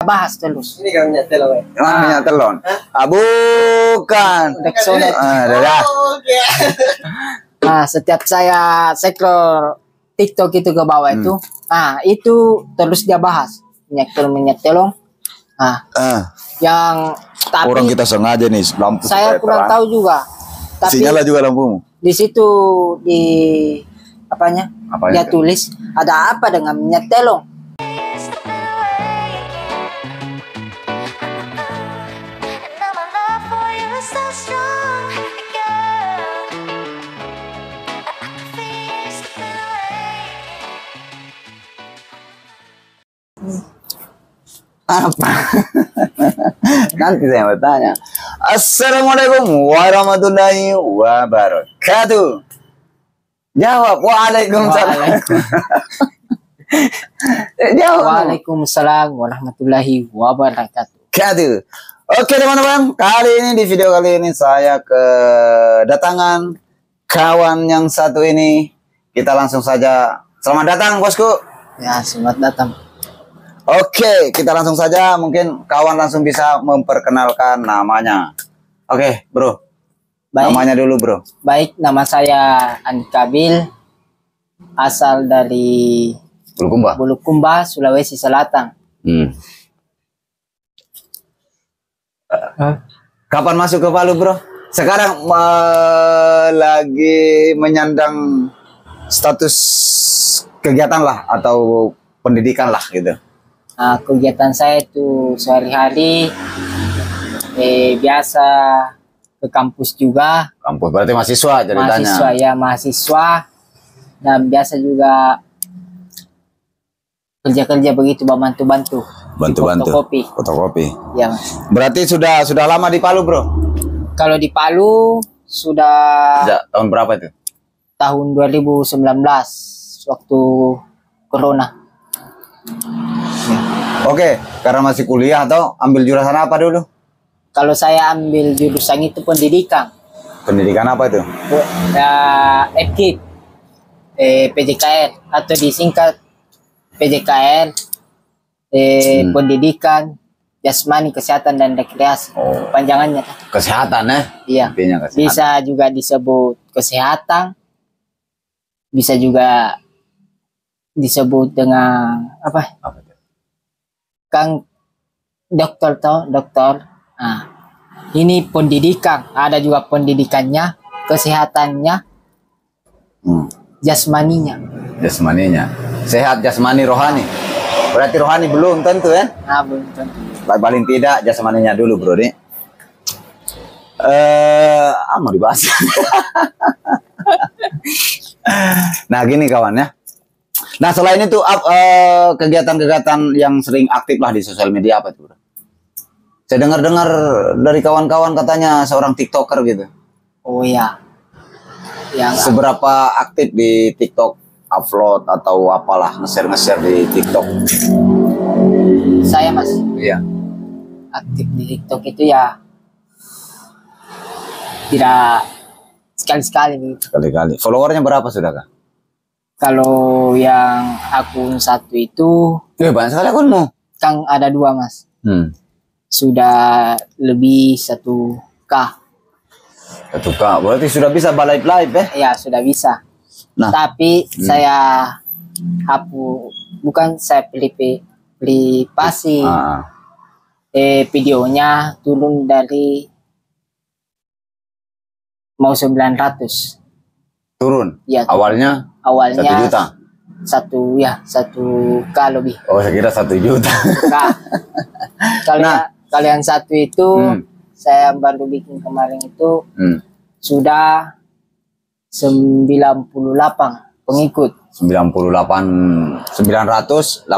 bahas terus. Ini kan minyak telon. Minyak telon. Bukan. Nah, setiap saya scroll TikTok itu ke bawah itu, itu terus dia bahas minyak telon. Yang tapi orang kita sengaja nih lampu saya kurang tahu juga. Tapi sinyalnya juga lampumu. Di situ di apanya? Dia tulis ada apa dengan minyak telon? Apa? Nanti saya bertanya. Assalamualaikum warahmatullahi wabarakatuh. Jawab. Waalaikumsalam. Jawab. Waalaikumsalam warahmatullahi wabarakatuh. Oke teman-teman, kali ini di video kali ini saya kedatangan kawan yang satu ini. Kita langsung saja. Selamat datang bosku. Ya, selamat datang. Oke, kita langsung saja. Mungkin kawan langsung bisa memperkenalkan namanya. Oke, bro. Baik. Namanya dulu, bro. Baik, nama saya Andika Bil. Asal dari Bulukumba, Sulawesi Selatan. Kapan masuk ke Palu, bro? Sekarang lagi menyandang status kegiatan lah atau pendidikan lah gitu. Kegiatan saya itu sehari-hari biasa ke kampus juga. Kampus berarti mahasiswa ceritanya. Mahasiswa. Dan biasa juga kerja-kerja begitu, bantu-bantu. Fotokopi. Ya, Mas. Berarti sudah lama di Palu, bro? Kalau di Palu sudah tahun berapa itu? Tahun 2019 waktu corona. Oke, karena masih kuliah atau ambil jurusan apa dulu? Kalau saya ambil jurusan itu pendidikan. Pendidikan apa itu? FKIP, PJKN atau disingkat PJKN, Pendidikan Jasmani, Kesehatan dan Rekreasi. Panjangannya. Kesehatan Iya. Kesehatan. Bisa juga disebut kesehatan. Bisa juga disebut dengan apa itu? Kang dokter toh, dokter. Ini pendidikan, ada juga pendidikannya, kesehatannya, jasmaninya. Sehat jasmani rohani. Berarti rohani belum tentu ya? Belum tentu. Paling tidak jasmaninya dulu, bro nih. Mau dibahas. Nah, gini kawan ya. Nah, selain itu kegiatan-kegiatan yang sering aktif lah di sosial media apa tuh, bro? Saya dengar-dengar dari kawan-kawan katanya seorang TikToker gitu. Oh iya. Seberapa aktif di TikTok, upload atau apalah, nge-share di TikTok? Saya, Mas. Iya. Aktif di TikTok itu ya tidak sekali-sekali gitu. Sekali-kali. Followernya berapa sudah, Kak? Kalau yang akun satu itu banyak sekali akunmu. Kang ada 2, Mas. Sudah lebih 1K. 1K, berarti sudah bisa live ya? Ya, sudah bisa. Nah, tapi saya hapus, bukan saya privasi. Videonya turun dari mau 900. Turun? Ya, awalnya 1 juta? 1K lebih. Oh, saya kira 1 juta. Kalau yang satu itu saya baru bikin kemarin itu sudah 98 pengikut. 988.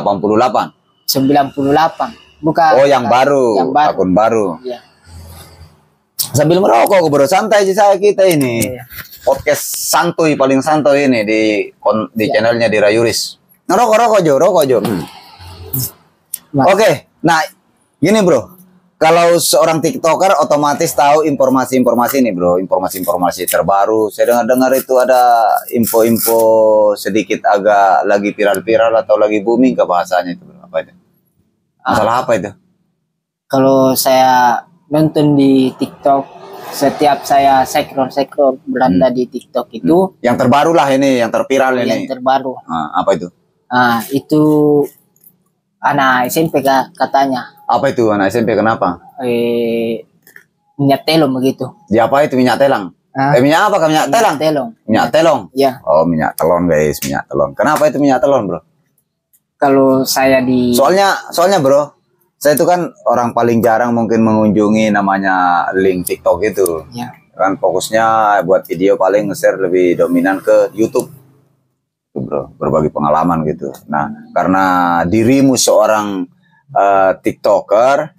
98. Bukan. Oh, yang baru. Akun baru. Iya. Sambil merokok, bro, santai aja kita ini. Iya. Podcast santuy, paling santuy ini di channelnya di Rayuris. Rokok Jo. Oke, nah gini bro, kalau seorang TikToker otomatis tahu informasi-informasi ini bro, informasi-informasi terbaru. Saya dengar itu ada info-info sedikit agak lagi viral-viral atau lagi booming ke bahasanya itu bro, apa itu? Masalah apa itu? Kalau saya nonton di TikTok, setiap saya scroll beranda di TikTok itu, Yang terbaru lah ini, yang terviral yang ini. terbaru. Apa itu? Itu anak SMP katanya. Apa itu anak SMP? Kenapa? Minyak telon begitu. Di apa itu minyak telang? Minyak apa? Minyak telang? Telon. Minyak telong? Ya. Oh, minyak telon guys, minyak telon. Kenapa itu minyak telon, bro? Kalau saya di... Soalnya bro, saya itu kan orang paling jarang mungkin mengunjungi namanya link TikTok itu. Ya. Kan fokusnya buat video paling nge-share lebih dominan ke YouTube. Itu bro, berbagi pengalaman gitu. Nah, karena dirimu seorang TikToker,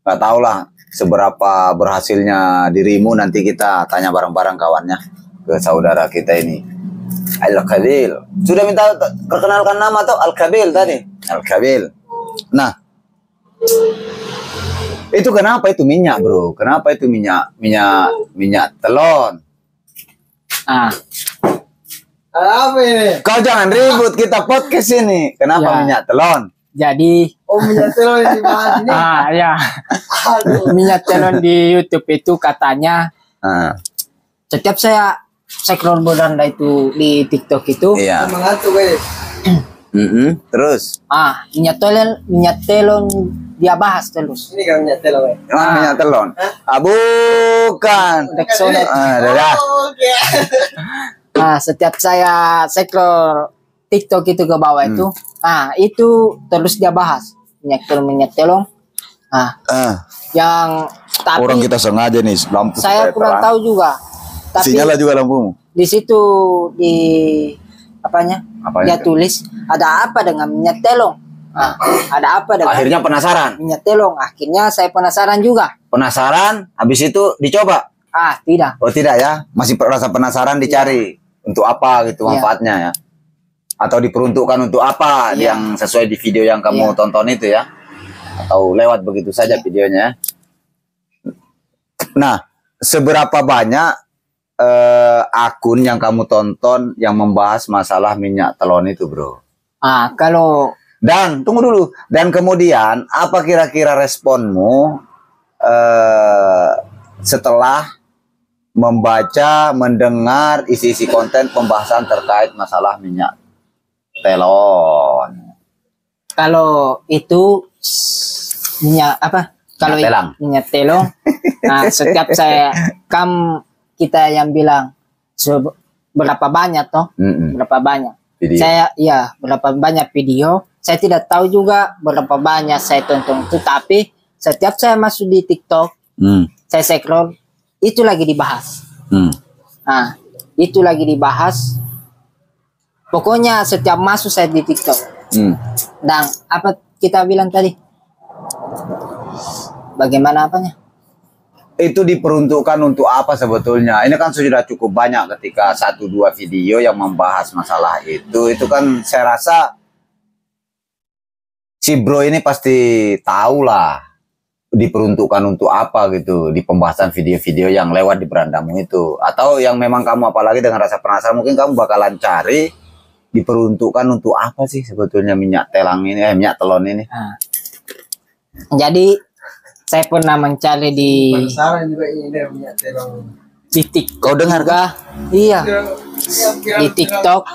nggak tahu lah seberapa berhasilnya dirimu, nanti kita tanya bareng-bareng kawannya ke saudara kita ini. Al-Kabil. Sudah minta perkenalkan nama tuh Al-Kabil tadi. Al-Kabil. Nah, itu kenapa itu minyak, bro? Kenapa itu minyak telon? Apa ini? Kau jangan ribut, kita podcast ini. Kenapa Ya. minyak telon? Jadi... minyak telon yang dibahas ini. ya. Minyak telon di YouTube itu katanya, setiap saya scroll beranda itu di TikTok itu, Iya. Mengantuk guys. Terus? minyak telon dia bahas terus. Ini kan minyak telon. Minyak telon? Bukan. Rexona. Dah. Oke. Setiap saya scroll TikTok itu ke bawah itu terus dia bahas minyak telon. Yang tapi Orang kita sengaja nih lampu saya supaya kurang terang. tahu juga. Tapi Sinyala juga lampumu. di situ di apanya? Apanya Dia itu? tulis ada apa dengan minyak telon? Ada apa dengan Akhirnya penasaran. minyak telon? Akhirnya saya penasaran juga. Penasaran, habis itu dicoba. Tidak. Oh tidak ya, masih rasa penasaran dicari untuk apa gitu manfaatnya ya, atau diperuntukkan untuk apa yang sesuai di video yang kamu tonton itu ya, atau lewat begitu saja videonya. Nah, seberapa banyak akun yang kamu tonton yang membahas masalah minyak telon itu, bro? Kalau Dan tunggu dulu, dan kemudian apa kira-kira responmu setelah membaca, mendengar isi-isi konten pembahasan terkait masalah minyak telon? Kalau itu minyak apa? Kalau Minyak telang. minyak telon, setiap saya kita yang bilang berapa banyak toh? Berapa banyak? Video. Berapa banyak video? Saya tidak tahu juga berapa banyak saya tonton itu, tapi setiap saya masuk di TikTok, saya scroll, itu lagi dibahas. Itu lagi dibahas. Pokoknya setiap masuk saya di TikTok. Dan apa kita bilang tadi? Bagaimana apanya? Itu diperuntukkan untuk apa sebetulnya? Ini kan sudah cukup banyak ketika 1-2 video yang membahas masalah itu. Itu kan saya rasa si bro ini pasti tahu lah diperuntukkan untuk apa gitu di pembahasan video-video yang lewat di berandamu itu. Atau yang memang kamu apalagi dengan rasa penasaran mungkin kamu bakalan cari diperuntukkan untuk apa sih sebetulnya minyak telon ini. Jadi saya pernah mencari di Penasaran juga ini dari minyak telon. TikTok. Kau dengar juga. Iya. Di TikTok,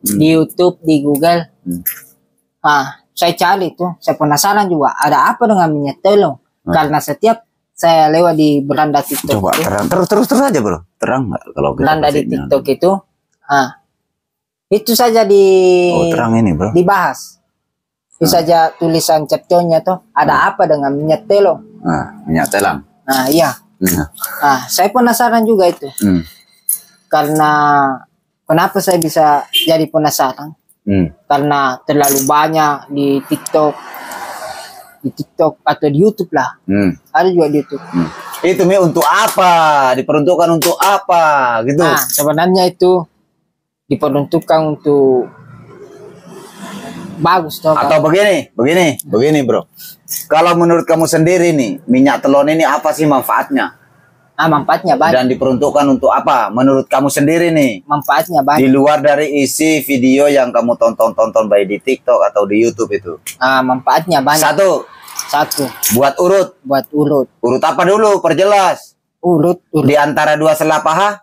di YouTube, di Google. Saya cari itu, saya penasaran juga ada apa dengan minyak telon. Karena setiap saya lewat di beranda TikTok. Coba terang, terus aja bro, terang nggak kalau kita Beranda di kasihnya? TikTok itu saja terang ini bro. dibahas. Itu saja tulisan captionnya tuh ada apa dengan minyak telon. Minyak telang. Iya. Saya penasaran juga itu. Karena kenapa saya bisa jadi penasaran? Karena terlalu banyak di TikTok atau di YouTube lah. Ada juga di YouTube. Itu untuk apa? Diperuntukkan untuk apa? Gitu. Sebenarnya itu diperuntukkan untuk bagus toh. Atau begini bro. Kalau menurut kamu sendiri nih, minyak telon ini apa sih manfaatnya? Manfaatnya banyak. Dan diperuntukkan untuk apa? Menurut kamu sendiri nih? Manfaatnya banyak. Di luar dari isi video yang kamu tonton baik di TikTok atau di YouTube itu. Manfaatnya banyak. Satu. Buat urut. Urut apa dulu? Perjelas. Urut. Di antara dua sela paha?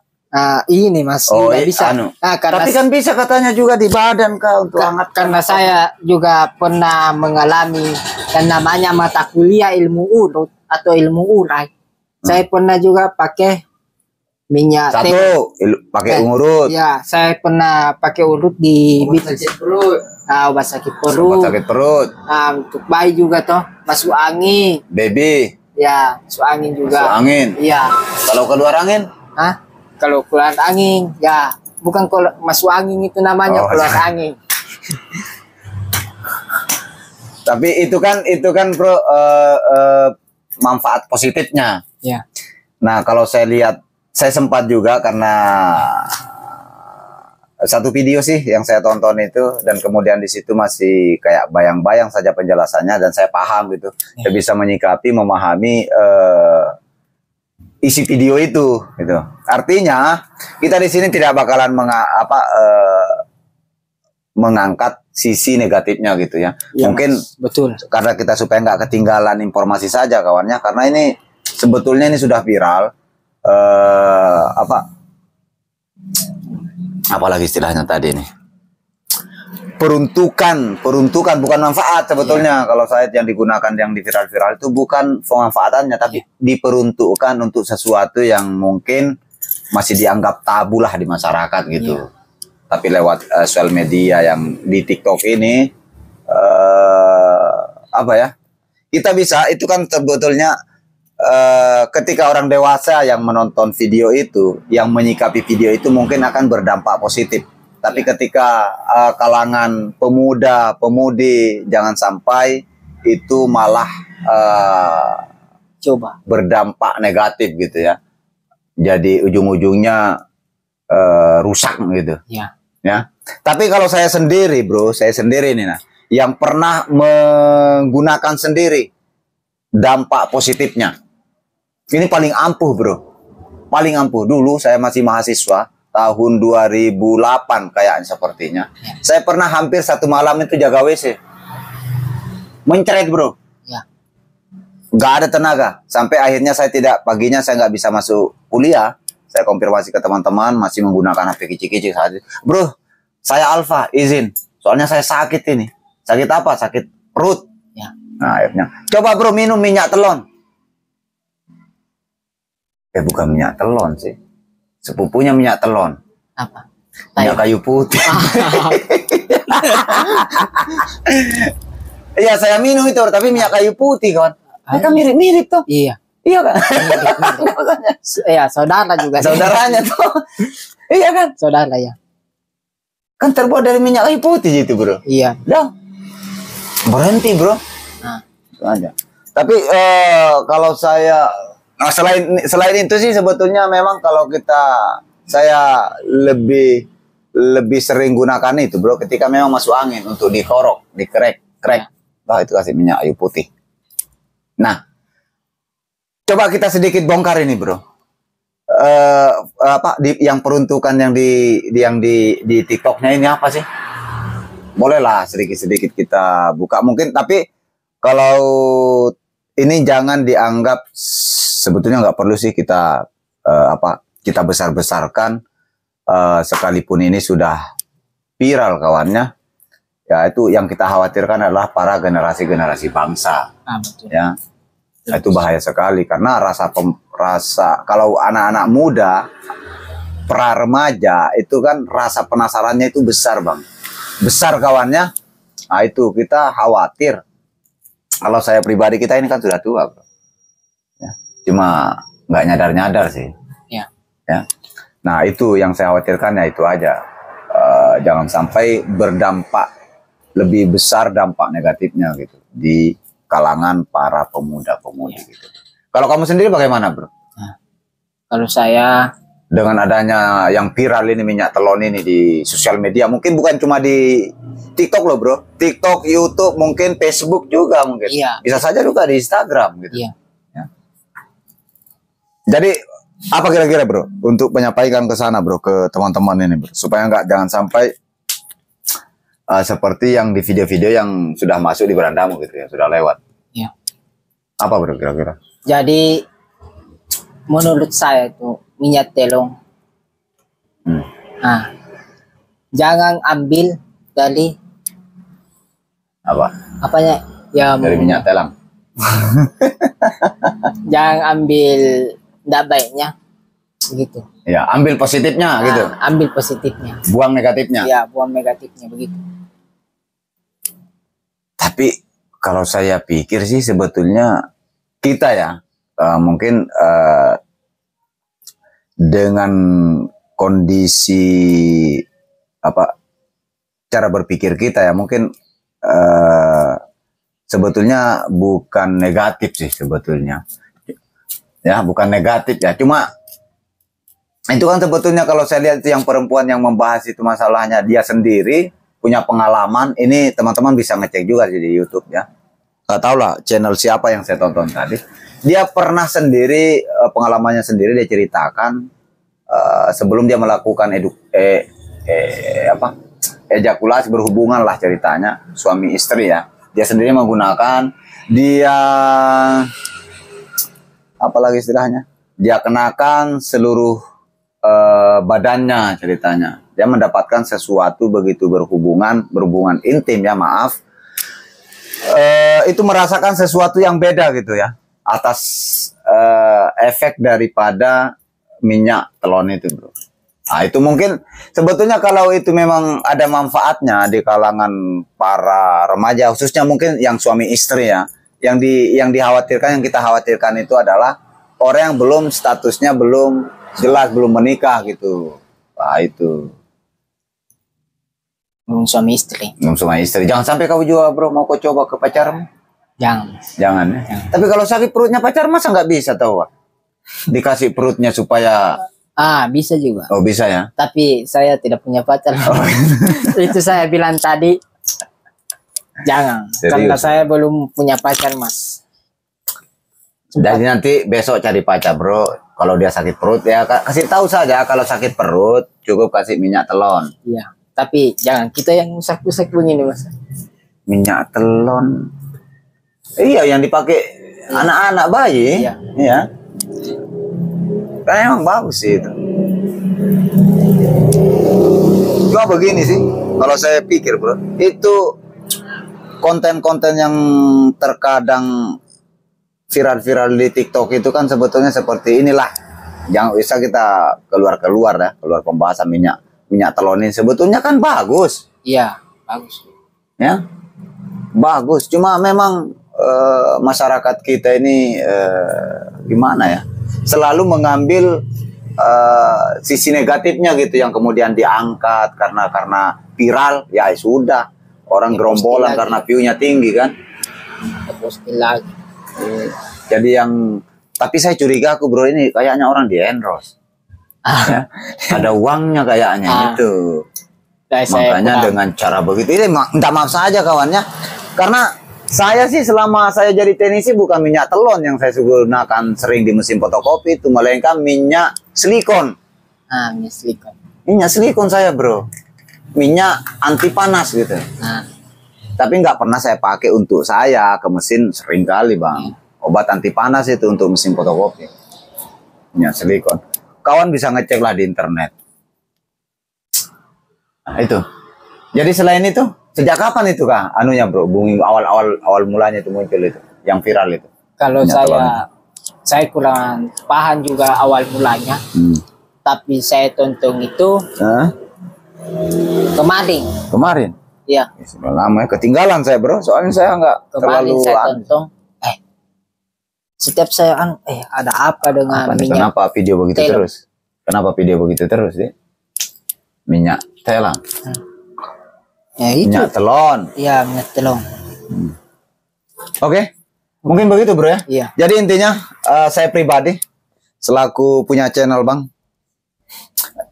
Ini Mas. Oh, bisa. Tapi kan bisa katanya juga di badan Kak untuk hangat. Karena saya juga pernah mengalami yang namanya mata kuliah ilmu urut atau ilmu urai. Saya pernah juga pakai minyak pakai urut. Ya, saya pernah pakai urut di obat sakit perut. Obat sakit perut. Untuk bayi juga toh, masuk angin. Baby. Ya, masuk angin juga. Masuk angin. Iya. Kalau keluar angin? Kalau keluar angin, ya bukan masuk angin itu namanya keluar angin. Tapi itu kan bro manfaat positifnya. Ya. Nah kalau saya lihat, saya sempat juga karena satu video sih yang saya tonton itu, dan kemudian di situ masih kayak bayang-bayang saja penjelasannya dan saya paham gitu. Saya bisa menyikapi, memahami isi video itu gitu. Artinya kita di sini tidak bakalan mengangkat sisi negatifnya gitu ya. Mungkin betul. Karena kita supaya nggak ketinggalan informasi saja kawannya, karena ini sebetulnya ini sudah viral. Apalagi istilahnya tadi nih, peruntukan bukan manfaat sebetulnya. Kalau saya yang digunakan yang di viral itu bukan pemanfaatannya, tapi diperuntukkan untuk sesuatu yang mungkin masih dianggap tabu lah di masyarakat gitu. Tapi lewat sosial media yang di TikTok ini kita bisa, itu kan sebetulnya ketika orang dewasa yang menonton video itu, yang menyikapi video itu mungkin akan berdampak positif. Tapi ketika kalangan pemuda-pemudi, jangan sampai itu malah berdampak negatif gitu ya. Jadi ujung-ujungnya rusak gitu. Ya. Tapi kalau saya sendiri bro, nih yang pernah menggunakan sendiri dampak positifnya. Ini paling ampuh bro. Paling ampuh. Dulu saya masih mahasiswa. Tahun 2008 kayaknya sepertinya. Saya pernah hampir satu malam itu jaga WC. Mencret bro. Gak ada tenaga. Sampai akhirnya paginya saya nggak bisa masuk kuliah. Saya konfirmasi ke teman-teman, masih menggunakan HP kicik-kicik saat itu. Bro, saya Alfa, izin. Soalnya saya sakit ini. Sakit apa? Sakit perut. Nah akhirnya, coba bro minum minyak telon. Bukan minyak telon sih. Sepupunya minyak telon. Apa? Minyak kayu putih. Iya saya minum itu, tapi minyak kayu putih kawan. Mereka mirip-mirip tuh. Iya kan? Iya, saudara juga. Saudaranya tuh. Iya kan? Saudara ya. Kan terbuat dari minyak kayu putih itu bro. Iya. Dah. Berhenti bro. Itu aja. Tapi kalau saya selain itu sih sebetulnya memang kalau saya lebih sering gunakan itu bro, ketika memang masuk angin untuk dikorok, dikrek. Itu kasih minyak kayu putih. Nah, coba kita sedikit bongkar ini bro. Yang peruntukan yang di TikToknya ini apa sih? Bolehlah sedikit kita buka mungkin, tapi kalau ini jangan dianggap, sebetulnya nggak perlu sih kita besar-besarkan, sekalipun ini sudah viral kawannya. Ya itu yang kita khawatirkan adalah para generasi bangsa. Betul. Ya, itu bahaya sekali karena rasa kalau anak-anak muda, pra remaja itu kan rasa penasarannya itu besar bang, besar kawannya. Nah itu kita khawatir. Kalau saya pribadi, kita ini kan sudah tua bro. Ya, cuma nggak nyadar sih. Ya. Nah itu yang saya khawatirkan, ya itu aja. Jangan sampai berdampak lebih besar dampak negatifnya gitu di kalangan para pemuda-pemudi gitu. Kalau kamu sendiri bagaimana bro? Kalau saya, dengan adanya yang viral ini minyak telon ini di sosial media, mungkin bukan cuma di TikTok loh bro, TikTok, YouTube, mungkin Facebook juga mungkin. Bisa saja juga di Instagram gitu. Ya. Jadi Apa kira-kira bro untuk menyampaikan ke sana bro, ke teman-teman ini bro, supaya jangan sampai seperti yang di video-video yang sudah masuk di berandamu gitu ya, sudah lewat. Ya. Apa bro kira-kira? Jadi menurut saya itu minyak telon. Nah, jangan ambil dari apanya ya, dari minyak telang. Jangan ambil tidak baiknya begitu ya, ambil positifnya gitu, ambil positifnya, buang negatifnya ya, buang negatifnya begitu. Tapi kalau saya pikir sih sebetulnya kita ya mungkin dengan kondisi cara berpikir kita ya, mungkin sebetulnya bukan negatif sih sebetulnya ya, bukan negatif ya, cuma itu kan sebetulnya kalau saya lihat itu yang perempuan yang membahas itu masalahnya dia sendiri punya pengalaman. Ini teman-teman bisa ngecek juga sih di YouTube ya, nggak tahu lah channel siapa yang saya tonton tadi, dia pernah sendiri pengalamannya sendiri, dia ceritakan sebelum dia melakukan ejakulasi berhubungan lah ceritanya, suami istri ya, dia sendiri menggunakan, dia apalagi istilahnya, dia kenakan seluruh badannya ceritanya, dia mendapatkan sesuatu begitu berhubungan intim ya, maaf, itu merasakan sesuatu yang beda gitu ya, atas efek daripada minyak telon itu bro. Nah itu mungkin sebetulnya kalau itu memang ada manfaatnya di kalangan para remaja, khususnya mungkin yang suami istri ya, yang dikhawatirkan, yang kita khawatirkan itu adalah orang yang belum statusnya belum jelas, belum menikah gitu. Nah itu belum suami istri. Belum suami istri. Jangan sampai kau juga bro mau kau coba ke pacarmu. Jangan ya. Jangan. Tapi kalau sakit perutnya pacar masa nggak bisa tahu? Dikasih perutnya supaya bisa juga. Oh bisa ya. Tapi saya tidak punya pacar. Itu saya bilang tadi. Jangan. Serius? Karena saya belum punya pacar mas. Jadi nanti besok cari pacar bro. Kalau dia sakit perut ya kasih tahu saja. Kalau sakit perut cukup kasih minyak telon. Iya. Tapi jangan kita yang usap-usap begini mas. Minyak telon. Iya yang dipakai anak-anak bayi. Iya. Iya. Karena emang bagus sih itu. Cuma begini sih, kalau saya pikir bro, itu konten-konten yang terkadang viral-viral di TikTok itu kan sebetulnya seperti inilah. Jangan bisa kita keluar ya, keluar pembahasan minyak telon ini. Sebetulnya kan bagus. Iya, bagus. Ya, bagus. Cuma memang masyarakat kita ini gimana ya? Selalu mengambil sisi negatifnya gitu, yang kemudian diangkat karena viral ya sudah, orang gerombolan karena view-nya tinggi kan. Lagi. Jadi tapi saya curiga aku bro, ini kayaknya orang di endorse. Ya, ada uangnya kayaknya itu. Makanya dengan cara begitu ini minta maaf saja kawannya, karena saya sih selama saya jadi teknisi bukan minyak telon yang saya gunakan sering di mesin fotokopi itu, melainkan minyak silikon. Minyak silikon. Minyak silikon saya bro, minyak anti panas gitu. Tapi nggak pernah saya pakai untuk saya ke mesin, sering kali bang. Obat anti panas itu untuk mesin fotokopi. Minyak silikon. Kawan bisa ngecek lah di internet. Nah, itu. Jadi selain itu, sejak kapan itu kah anunya bro, awal mulanya itu muncul itu yang viral itu? Kalau saya kurang paham juga awal mulanya, tapi saya tonton itu kemarin. Iya. Sudah lama ya, ketinggalan saya bro, soalnya saya nggak terlalu saya tonton. Setiap saya ada apa dengan minyak? Kenapa video begitu terus? Kenapa video begitu terus sih? Minyak telang. Ya, itu. Minyak telon. Iya, minyak telon. Oke. Mungkin begitu bro ya. Iya. Jadi intinya saya pribadi selaku punya channel bang.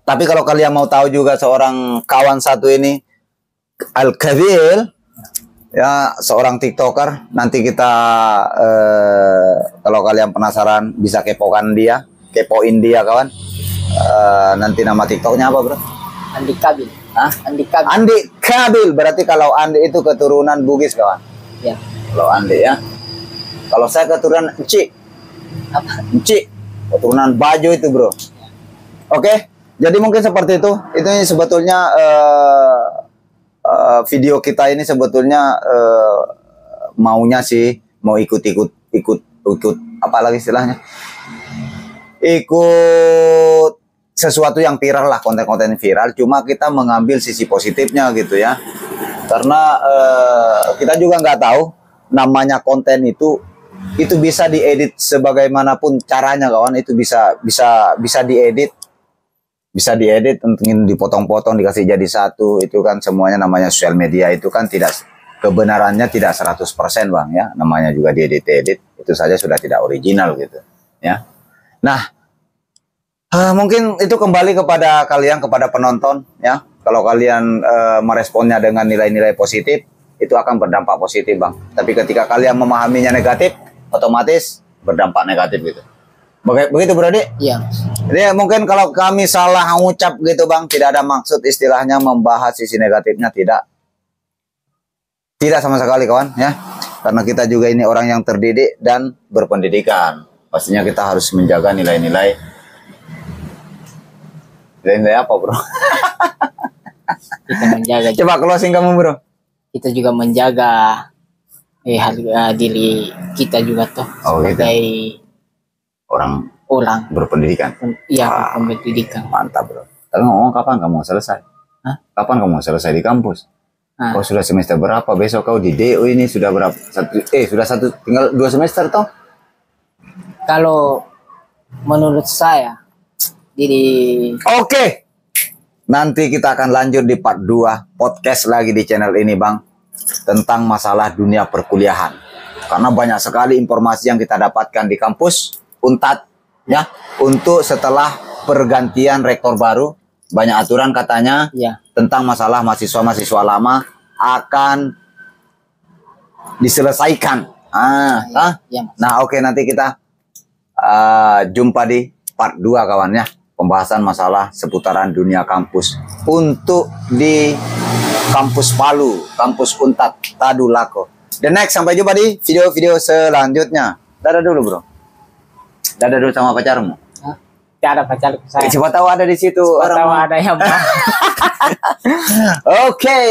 Tapi kalau kalian mau tahu juga seorang kawan satu ini, Al-Kabil, ya seorang TikToker. Nanti kita kalau kalian penasaran bisa kepokan dia, kepoin dia kawan. Nanti nama TikToknya apa bro? Andi Kabil. Hah? Andi Kabil. Andi Kabil. Berarti kalau Andi itu keturunan Bugis kawan. Ya. Kalau Andi ya. Kalau saya keturunan Enci. Apa? Enci. Keturunan Bajo itu bro. Oke. Jadi mungkin seperti itu. Itu sebetulnya video kita ini sebetulnya maunya sih mau ikut apalagi istilahnya, ikut sesuatu yang viral lah, konten-konten viral. Cuma kita mengambil sisi positifnya gitu ya, karena kita juga nggak tahu namanya konten itu bisa diedit sebagaimanapun caranya kawan. Itu bisa diedit, untuk dipotong-potong dikasih jadi satu. Itu kan semuanya namanya sosial media, itu kan tidak kebenarannya tidak 100% bang ya, namanya juga diedit-edit, itu saja sudah tidak original gitu ya. Nah mungkin itu kembali kepada kalian, kepada penonton ya. Kalau kalian meresponnya dengan nilai-nilai positif, itu akan berdampak positif bang. Tapi ketika kalian memahaminya negatif, otomatis berdampak negatif gitu. Begitu bro Dik? Iya. Jadi mungkin kalau kami salah ngucap gitu bang, tidak ada maksud istilahnya membahas sisi negatifnya, tidak sama sekali kawan ya. Karena kita juga ini orang yang terdidik dan berpendidikan. Pastinya kita harus menjaga nilai-nilai apa bro? Kita menjaga. Coba closing kamu bro. Kita juga menjaga harga diri kita juga tuh sebagai orang berpendidikan. Iya, berpendidikan. Mantap bro. Tapi ngomong kapan kamu selesai? Hah? Kapan kamu selesai di kampus? Kau sudah semester berapa? Besok kau di DO ini sudah berapa? Tinggal 2 semester toh? Kalau menurut saya Oke. Nanti kita akan lanjut di part 2 podcast lagi di channel ini bang, tentang masalah dunia perkuliahan. Karena banyak sekali informasi yang kita dapatkan di kampus Unpad ya, untuk setelah pergantian rektor baru. Banyak aturan katanya ya, tentang masalah mahasiswa lama akan diselesaikan. Nah oke, nanti kita jumpa di part 2 kawan ya. Pembahasan masalah seputaran dunia kampus untuk di kampus Palu, kampus Unpad Tadulako. The next, sampai jumpa di video-video selanjutnya. Dadah dulu bro. Dadah dulu sama pacarmu. tidak ada pacar saya. Siapa tahu ada di situ. Siapa tahu ada yang Oke.